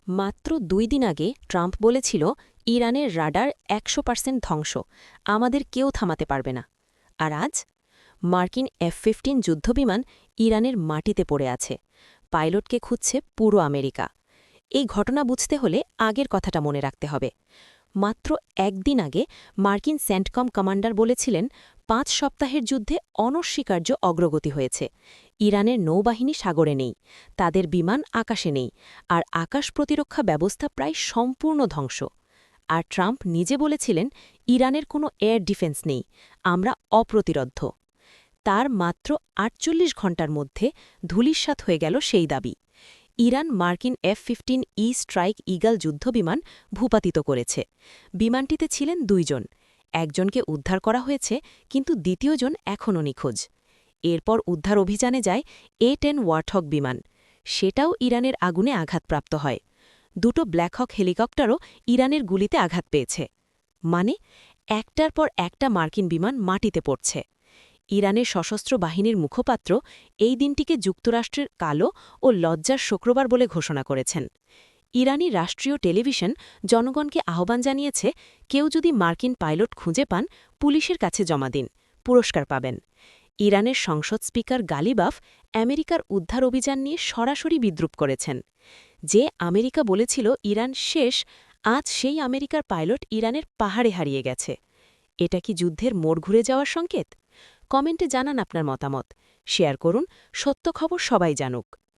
মাত্র ২ দিন আগে ট্রাম্প বলেছিল ইরানের রাডার ১০০% ধ্বংস, আমাদের কেউ থামাতে পারবে না। আর আজ মার্কিন F-15 যুদ্ধবিমান ইরানের মাটিতে পড়ে আছে, পাইলটকে খুঁজছে পুরো আমেরিকা। এই ঘটনা বুঝতে হলে আগের কথাটা মনে রাখতে হবে। মাত্র একদিন আগে মার্কিন সেন্টকম কমান্ডার বলেছিলেন ৫ সপ্তাহের যুদ্ধে অনস্বীকার্য অগ্রগতি হয়েছে। ইরানের নৌবাহিনী সাগরে নেই, তাদের বিমান আকাশে নেই, আর আকাশ প্রতিরক্ষা ব্যবস্থা প্রায় সম্পূর্ণ ধ্বংস। আর ট্রাম্প নিজে বলেছিলেন ইরানের কোনো এয়ার ডিফেন্স নেই, আমরা অপ্রতিরোধ্য। তার মাত্র ৪৮ ঘণ্টার মধ্যে ধূলিসাৎ হয়ে গেল সেই দাবি। ইরান মার্কিন F-15E স্ট্রাইক ইগল যুদ্ধবিমান ভূপাতিত করেছে। বিমানটিতে ছিলেন ২ জন, একজনকে উদ্ধার করা হয়েছে, কিন্তু দ্বিতীয়জন এখনও নিখোঁজ। এরপর উদ্ধার অভিযানে যায় A-10 ওয়ার্থগ বিমান, সেটাও ইরানের আগুনে আঘাতপ্রাপ্ত হয়। দুটো ব্ল্যাক হক হেলিকপ্টারও ইরানের গুলিতে আঘাত পেয়েছে। মানে একটার পর একটা মার্কিন বিমান মাটিতে পড়ছে। ইরানের সশস্ত্র বাহিনীর মুখপাত্র এই দিনটিকে যুক্তরাষ্ট্রের কালো ও লজ্জার শুক্রবার বলে ঘোষণা করেছেন। ইরানি রাষ্ট্রীয় টেলিভিশন জনগণকে আহ্বান জানিয়েছে, কেউ যদি মার্কিন পাইলট খুঁজে পান পুলিশের কাছে জমা দিন, পুরস্কার পাবেন। ইরানের সংসদ স্পিকার গালিবাফ আমেরিকার উদ্ধার অভিযান নিয়ে সরাসরি বিদ্রূপ করেছেন। যে আমেরিকা বলেছিল ইরান শেষ, আজ সেই আমেরিকার পাইলট ইরানের পাহাড়ে হারিয়ে গেছে। এটা কি যুদ্ধের মোড় ঘুরে যাওয়ার সংকেত? কমেন্টে জানান আপনার মতামত, শেয়ার করুন, সত্য খবর সবাই জানুক।